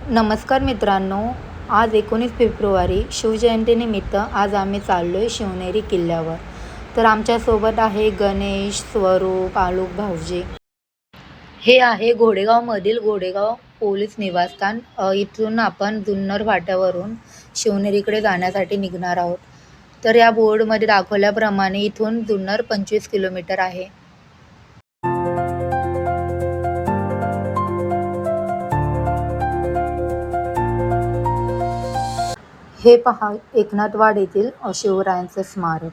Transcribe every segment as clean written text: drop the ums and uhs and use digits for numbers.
नमस्कार मित्रांनो, आज 19 फेब्रुवारी शिवजयंतीनिमित्त आज आम्ही चाललो आहे शिवनेरी किल्ल्यावर. तर आमच्यासोबत आहे गणेश, स्वरूप, आलोक भाऊजी. हे आहे घोडेगावमधील घोडेगाव पोलीस निवासस्थान. इथून आपण जुन्नर फाट्यावरून शिवनेरीकडे जाण्यासाठी निघणार आहोत. तर या बोर्डमध्ये दाखवल्याप्रमाणे इथून जुन्नर 25 किलोमीटर आहे. हे पहा एकनाथवाड येथील शिवरायांचे स्मारक.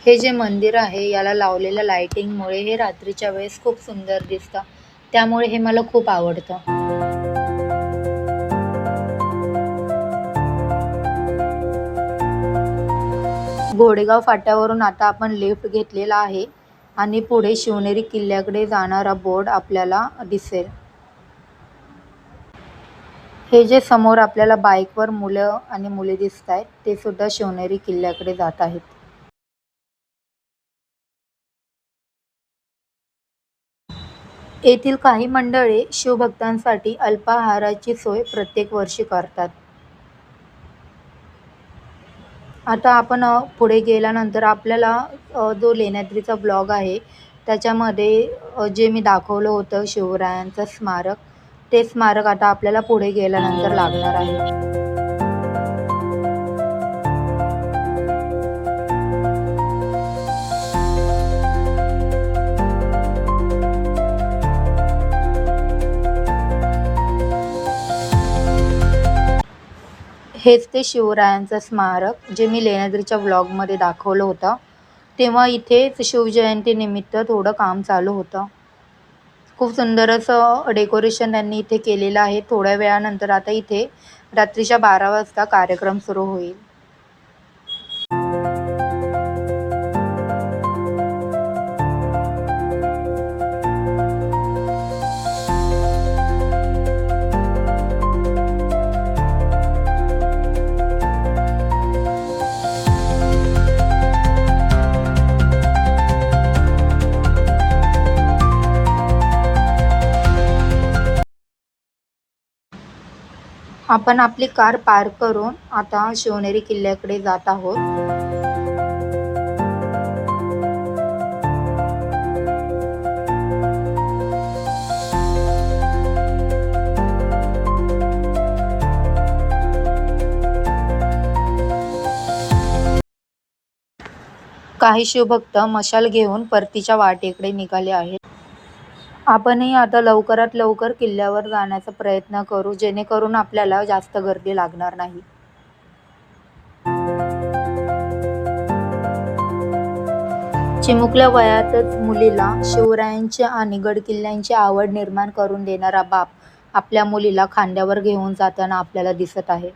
हे जे मंदिर आहे याला लावलेल्या लाइटिंगमुळे हे रात्रीच्या वेळेस खूप सुंदर दिसतं. त्यामुळे हे मला खूप आवडतं. घोडेगाव फाट्यावरून आता आपण लिफ्ट घेतलेला आहे आणि पुढे शिवनेरी किल्ल्याकडे जाणारा बोर्ड आपल्याला दिसेल. हे जे समोर आपल्याला बाईकवर मुलं आणि मुली दिसत आहेत ते सुद्धा शिवनेरी किल्ल्याकडे जात आहेत. येथील काही मंडळे शिवभक्तांसाठी अल्पाहाराची सोय प्रत्येक वर्षी करतात. आता आपण पुढे गेल्यानंतर आपल्याला जो लेण्याद्रीचा ब्लॉग आहे त्याच्यामध्ये जे मी दाखवलं होतं शिवरायांचं स्मारक, ते स्मारक आता आपल्याला पुढे गेल्यानंतर लागणार आहे. हेच ते शिवरायांचं स्मारक जे मी लेण्याद्रीच्या व्लॉगमध्ये दाखवलं होतं. तेव्हा इथेच शिवजयंतीनिमित्त थोडं काम चालू होतं. खूप सुंदर असं डेकोरेशन त्यांनी इथे केलेलं आहे. थोड्या वेळानंतर आता इथे रात्रीच्या 12 वाजता कार्यक्रम सुरू होईल. आपण आपली कार पार्क करून आता शिवनेरी किल्ल्याकडे जात आहोत. काही शिवभक्त मशाल घेऊन परतीच्या वाटेकडे निघाले आहेत. आपणही आता लवकरात लवकर किल्ल्यावर जाण्याचा प्रयत्न करू, जेणेकरून आपल्याला जास्त गर्दी लागणार नाही. चिमुकल्या वयातच मुलीला शिवरायांची आणि गडकिल्ल्यांची आवड निर्माण करून देणारा बाप आपल्या मुलीला खांद्यावर घेऊन जाताना आपल्याला दिसत आहे.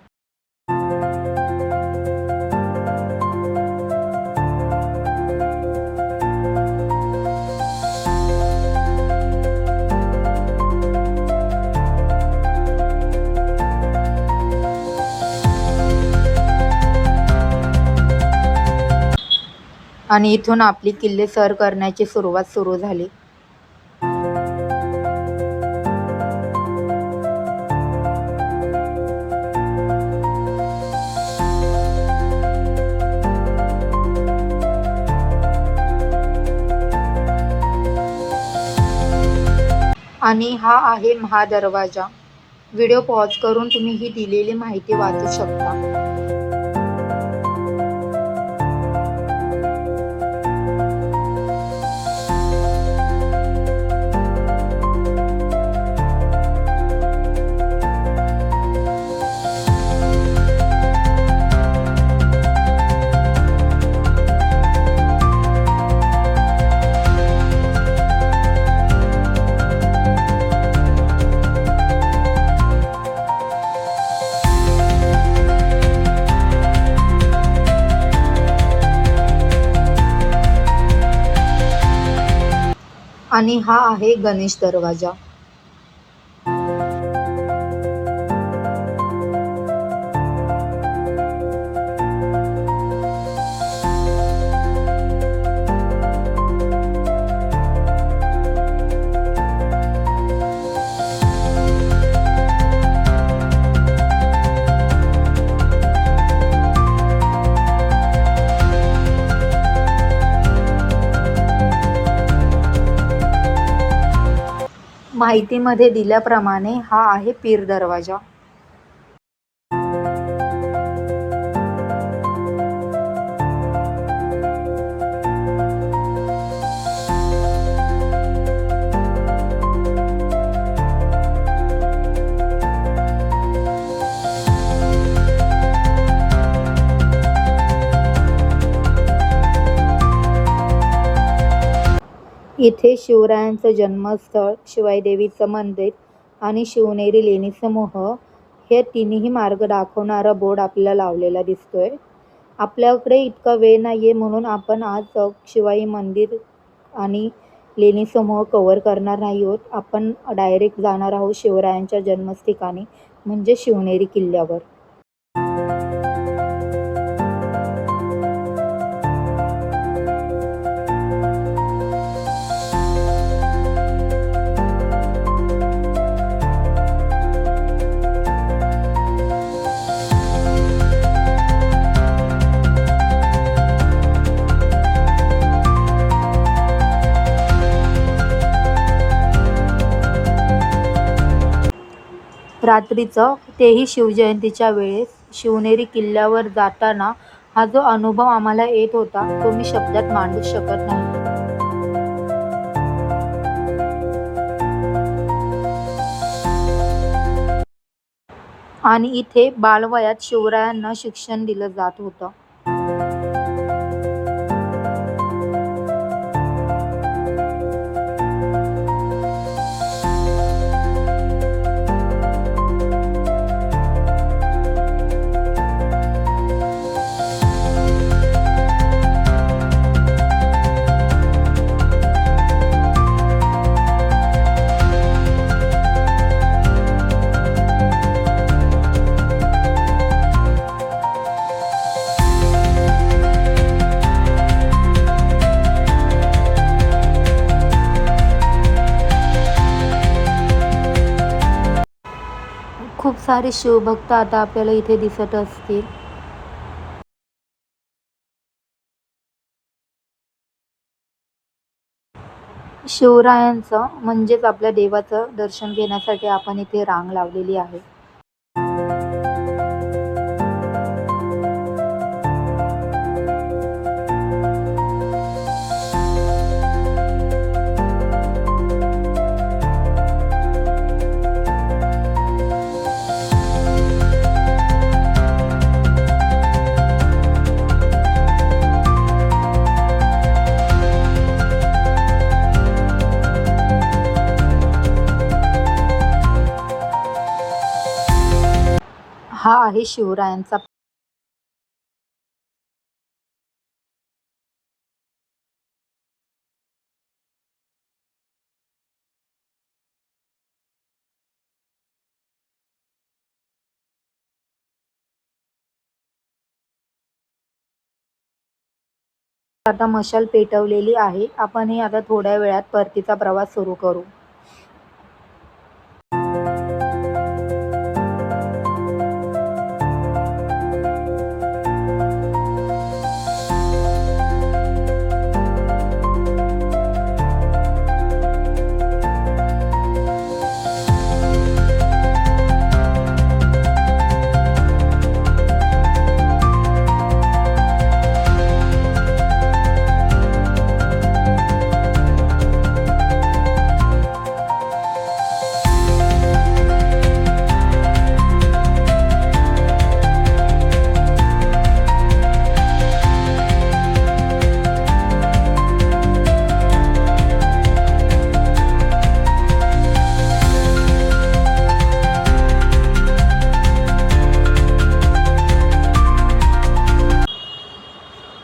आणि इथून आपली किल्ले सर करण्याची सुरुवात सुरू झाली. आणि हा आहे महादरवाजा. व्हिडिओ पॉज करून तुम्ही ही दिलेली माहिती वाचू शकता. आणि हा आहे गणेश दरवाजा. माहितीमध्ये दिल्याप्रमाणे हा आहे पीर दरवाजा. इथे शिवरायांचं जन्मस्थळ, शिवाई देवीचं मंदिर आणि शिवनेरी लेणी समूह हे तिन्ही मार्ग दाखवणारा बोर्ड आपल्याला लावलेला दिसतोय. आपल्याकडे इतका वेळ नाहीये म्हणून आपण आज शिवाई मंदिर आणि लेणी समूह कव्हर करणार नाही आहोत. आपण डायरेक्ट जाणार आहोत शिवरायांच्या जन्मस्थानी म्हणजे शिवनेरी किल्ल्यावर. रात्रीचं, तेही शिवजयंतीच्या वेळेस शिवनेरी किल्ल्यावर जाताना हा जो अनुभव आम्हाला येत होता तो मी शब्दात मांडू शकत नाही. आणि इथे बालवयात शिवरायांना शिक्षण दिलं जात होतं. खूप सारे शिवभक्त आता आपल्याला इथे दिसत असतील. शिवरायांचं म्हणजेच आपल्या देवाचं दर्शन घेण्यासाठी आपण इथे रांग लावलेली आहे. हा आहे शिवरायांचा. आता मशाल पेटवलेली आहे. आपणही आता थोड्या वेळात परतीचा प्रवास सुरू करू.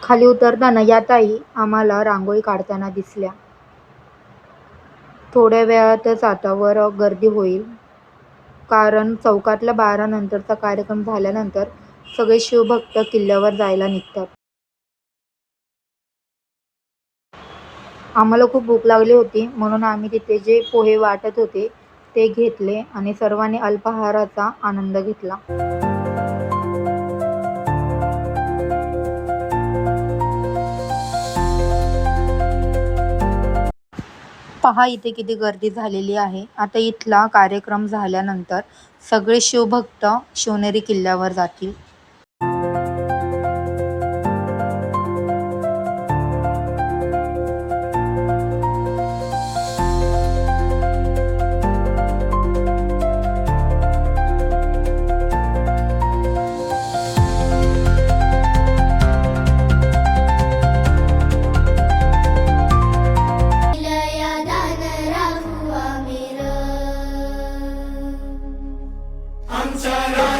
खाली उतरताना या ताई आम्हाला रांगोळी काढताना दिसल्या. थोड्या वेळातच आता वर गर्दी होईल, कारण चौकातला 12 नंतरचा कार्यक्रम झाल्यानंतर सगळे शिवभक्त किल्ल्यावर जायला निघतात. आम्हाला खूप भूक लागली होती म्हणून आम्ही तिथे जे पोहे वाटत होते ते घेतले आणि सर्वांनी अल्पाहाराचा आनंद घेतला. पहा इथे किती गर्दी झालेली आहे. आता इथला कार्यक्रम झाल्यानंतर सगळे शिवभक्त शिवनेरी किल्ल्यावर जातील. आमच्या